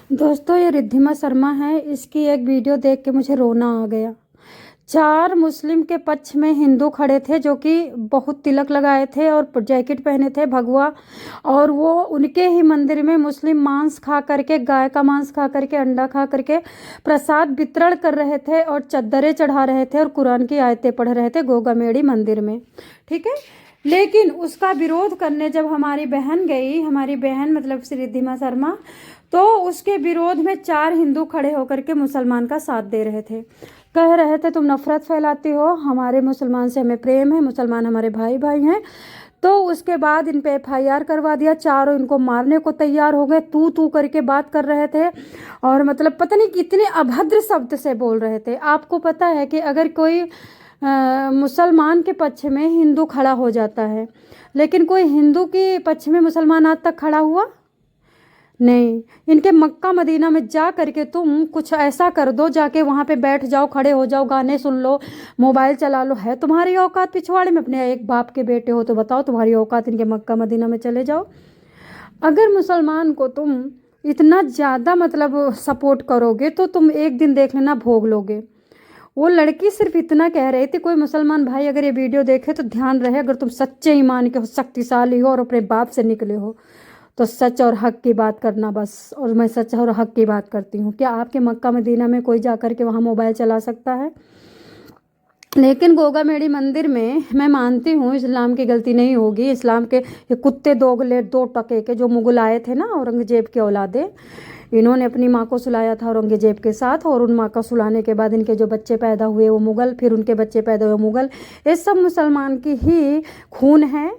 दोस्तों, ये रिद्धिमा शर्मा है। इसकी एक वीडियो देख के मुझे रोना आ गया। 4 मुस्लिम के पक्ष में हिंदू खड़े थे, जो कि बहुत तिलक लगाए थे और जैकेट पहने थे भगवा। और वो उनके ही मंदिर में मुस्लिम मांस खा करके, गाय का मांस खा करके, अंडा खा करके प्रसाद वितरण कर रहे थे और चद्दरें चढ़ा रहे थे और कुरान की आयतें पढ़ रहे थे गोगामेड़ी मंदिर में। ठीक है। लेकिन उसका विरोध करने जब हमारी बहन गई, हमारी बहन मतलब श्री रिद्धिमा शर्मा, तो उसके विरोध में 4 हिंदू खड़े होकर के मुसलमान का साथ दे रहे थे। कह रहे थे तुम नफरत फैलाती हो, हमारे मुसलमान से हमें प्रेम है, मुसलमान हमारे भाई भाई हैं। तो उसके बाद इन पे FIR करवा दिया। चारों इनको मारने को तैयार हो गए, तू करके बात कर रहे थे और मतलब पता नहीं कितने अभद्र शब्द से बोल रहे थे। आपको पता है कि अगर कोई मुसलमान के पक्ष में हिंदू खड़ा हो जाता है, लेकिन कोई हिंदू के पक्ष में मुसलमान आज तक खड़ा हुआ नहीं। इनके मक्का मदीना में जा करके तुम कुछ ऐसा कर दो, जाके वहाँ पे बैठ जाओ, खड़े हो जाओ, गाने सुन लो, मोबाइल चला लो। है तुम्हारी औकात पिछवाड़े में? अपने एक बाप के बेटे हो तो बताओ, तुम्हारी औकात इनके मक्का मदीना में चले जाओ। अगर मुसलमान को तुम इतना ज़्यादा मतलब सपोर्ट करोगे तो तुम एक दिन देख लेना भोग लोगे। वो लड़की सिर्फ इतना कह रही थी, कोई मुसलमान भाई अगर ये वीडियो देखे तो ध्यान रहे, अगर तुम सच्चे ईमान के हो, शक्तिशाली हो और अपने बाप से निकले हो तो सच और हक की बात करना बस। और मैं सच और हक की बात करती हूँ। क्या आपके मक्का मदीना में कोई जाकर के वहाँ मोबाइल चला सकता है? लेकिन गोगामेड़ी मंदिर में मैं मानती हूँ इस्लाम की गलती नहीं होगी। इस्लाम के ये कुत्ते दोगले 2 टके के जो मुगल आए थे ना, औरंगजेब के औलादे, इन्होंने अपनी माँ को सुलाया था औरंगजेब के साथ, और उन माँ को सुलाने के बाद इनके जो बच्चे पैदा हुए वो मुगल, फिर उनके बच्चे पैदा हुए मुगल। ये सब मुसलमान की ही खून है।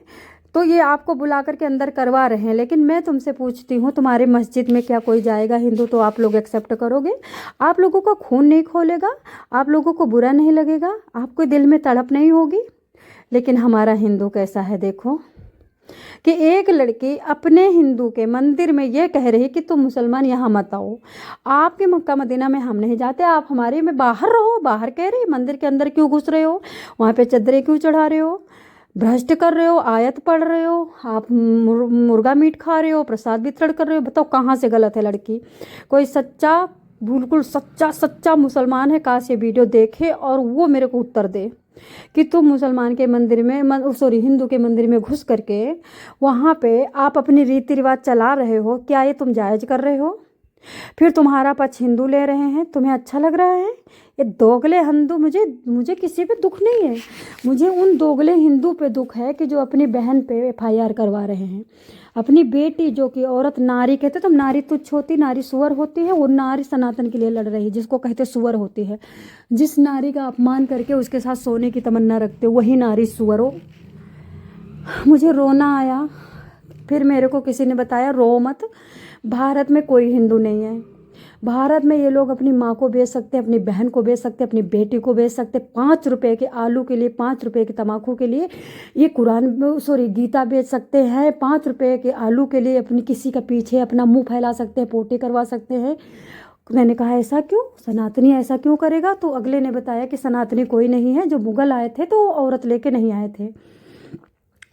तो ये आपको बुला करके अंदर करवा रहे हैं। लेकिन मैं तुमसे पूछती हूँ, तुम्हारे मस्जिद में क्या कोई जाएगा हिंदू तो आप लोग एक्सेप्ट करोगे? आप लोगों का खून नहीं खोलेगा? आप लोगों को बुरा नहीं लगेगा? आपको दिल में तड़प नहीं होगी? लेकिन हमारा हिंदू कैसा है देखो, कि एक लड़की अपने हिंदू के मंदिर में ये कह रही कि तुम मुसलमान यहाँ मत आओ, आपके मक्का मदीना में हम नहीं जाते, आप हमारे में बाहर रहो। बाहर कह रही, मंदिर के अंदर क्यों घुस रहे हो? वहाँ पे चद्दरें क्यों चढ़ा रहे हो? भ्रष्ट कर रहे हो, आयत पढ़ रहे हो, आप मुर्गा मीट खा रहे हो, प्रसाद वितरण कर रहे हो। बताओ कहाँ से गलत है लड़की? कोई सच्चा, बिल्कुल सच्चा सच्चा मुसलमान है, काश ये वीडियो देखे और वो मेरे को उत्तर दे कि तुम मुसलमान के मंदिर में सॉरी हिंदू के मंदिर में घुस करके वहाँ पे आप अपनी रीति रिवाज चला रहे हो, क्या ये तुम जायज़ कर रहे हो? फिर तुम्हारा पक्ष हिंदू ले रहे हैं, तुम्हें अच्छा लग रहा है? ये दोगले हिंदू, मुझे किसी पे दुख नहीं है, मुझे उन दोगले हिंदू पे दुख है कि जो अपनी बहन पे FIR करवा रहे हैं। अपनी बेटी जो कि औरत, नारी कहते तो नारी तुच्छ होती, नारी सुअर होती है, वो नारी सनातन के लिए लड़ रही है, जिसको कहते सुअर होती है। जिस नारी का अपमान करके उसके साथ सोने की तमन्ना रखते हो वही नारी सुअर हो। मुझे रोना आया। फिर मेरे को किसी ने बताया रो मत, भारत में कोई हिंदू नहीं है। भारत में ये लोग अपनी माँ को बेच सकते हैं, अपनी बहन को बेच सकते हैं, अपनी बेटी को बेच सकते हैं। 5 रुपए के आलू के लिए, 5 रुपए के तम्बाकू के लिए ये गीता बेच सकते हैं। 5 रुपए के आलू के लिए अपनी किसी का पीछे अपना मुंह फैला सकते हैं, पोटी करवा सकते हैं। मैंने कहा ऐसा क्यों? सनातनी ऐसा क्यों करेगा? तो अगले ने बताया कि सनातनी कोई नहीं है, जो मुगल आए थे तो औरत लेके नहीं आए थे।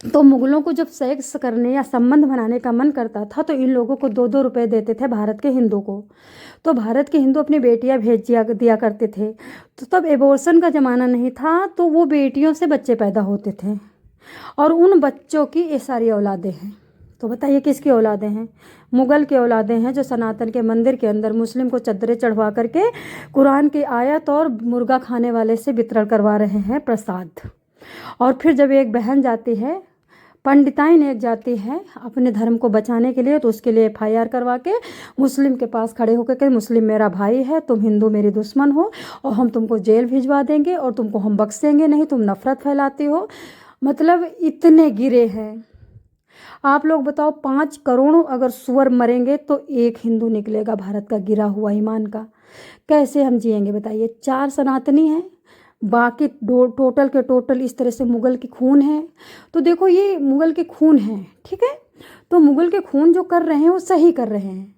तो मुगलों को जब सेक्स करने या संबंध बनाने का मन करता था तो इन लोगों को 2-2 रुपए देते थे भारत के हिंदू को। तो भारत के हिंदू अपनी बेटियां भेज दिया करते थे। तो तब एबॉर्शन का ज़माना नहीं था, तो वो बेटियों से बच्चे पैदा होते थे और उन बच्चों की ये सारी औलादें हैं। तो बताइए किसकी औलादें हैं? मुगल की औलादें हैं, जो सनातन के मंदिर के अंदर मुस्लिम को चद्दरें चढ़वा करके कुरान की आयत और मुर्गा खाने वाले से वितरण करवा रहे हैं प्रसाद। और फिर जब एक बहन जाती है, पंडिताइन एक जाती है अपने धर्म को बचाने के लिए, तो उसके लिए FIR करवा के मुस्लिम के पास खड़े होकर के, मुस्लिम मेरा भाई है, तुम हिंदू मेरी दुश्मन हो और हम तुमको जेल भिजवा देंगे और तुमको हम बख्शेंगे नहीं, तुम नफरत फैलाती हो। मतलब इतने गिरे हैं। आप लोग बताओ, 5 करोड़ अगर सुअर मरेंगे तो एक हिंदू निकलेगा भारत का गिरा हुआ ईमान का। कैसे हम जिएंगे बताइए? 4 सनातनी हैं, बाकी टोटल के टोटल इस तरह से मुगल की खून है। तो देखो ये मुगल के खून है, ठीक है? तो मुगल के खून जो कर रहे हैं वो सही कर रहे हैं,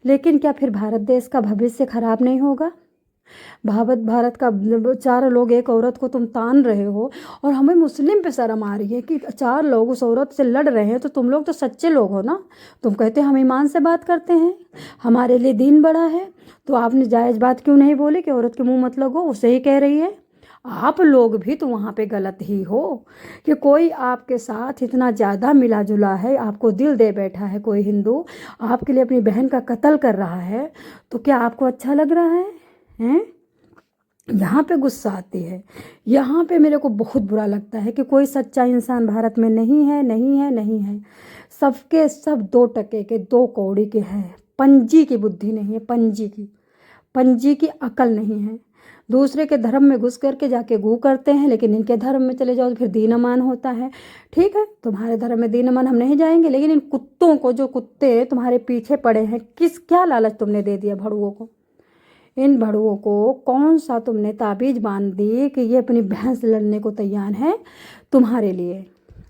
लेकिन क्या फिर भारत देश का भविष्य खराब नहीं होगा? भारत भारत का 4 लोग एक औरत को तुम तान रहे हो, और हमें मुस्लिम पे शर्म आ रही है कि 4 लोग उस औरत से लड़ रहे हैं। तो तुम लोग तो सच्चे लोग हो ना। तुम कहते हम ईमान से बात करते हैं, हमारे लिए दीन बड़ा है, तो आपने जायज़ बात क्यों नहीं बोली कि औरत के मुंह मत लगो, उसे ही कह रही है। आप लोग भी तो वहाँ पे गलत ही हो कि कोई आपके साथ इतना ज़्यादा मिला जुला है, आपको दिल दे बैठा है कोई हिंदू, आपके लिए अपनी बहन का कत्ल कर रहा है, तो क्या आपको अच्छा लग रहा है? हैं? यहाँ पे गुस्सा आती है, यहाँ पे मेरे को बहुत बुरा लगता है कि कोई सच्चा इंसान भारत में नहीं है, नहीं है, नहीं है। सबके सब 2 टके के 2 कौड़ी के हैं। पंजी की बुद्धि नहीं है, पंजी की अकल नहीं है। दूसरे के धर्म में घुस करके जाके गू करते हैं, लेकिन इनके धर्म में चले जाओ तो फिर दीन अमान होता है। ठीक है, तुम्हारे धर्म में दीन अमान हम नहीं जाएंगे, लेकिन इन कुत्तों को, जो कुत्ते तुम्हारे पीछे पड़े हैं, क्या लालच तुमने दे दिया भड़ुओं को? इन भड़ुओं को कौन सा तुमने ताबीज बांध दी कि ये अपनी भैंस लड़ने को तैयार है तुम्हारे लिए,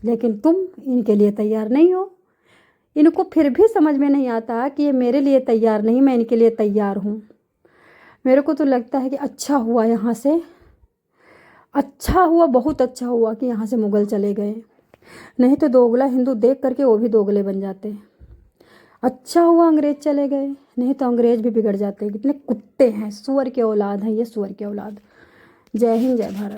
लेकिन तुम इनके लिए तैयार नहीं हो। इनको फिर भी समझ में नहीं आता कि ये मेरे लिए तैयार नहीं, मैं इनके लिए तैयार हूँ। मेरे को तो लगता है कि अच्छा हुआ यहाँ से, अच्छा हुआ, बहुत अच्छा हुआ कि यहाँ से मुग़ल चले गए, नहीं तो दोगला हिंदू देख करके वो भी दोगले बन जाते। अच्छा हुआ अंग्रेज चले गए, नहीं तो अंग्रेज भी बिगड़ जाते। कितने कुत्ते हैं, सुअर के औलाद हैं ये, सुअर के औलाद। जय हिंद, जय भारत।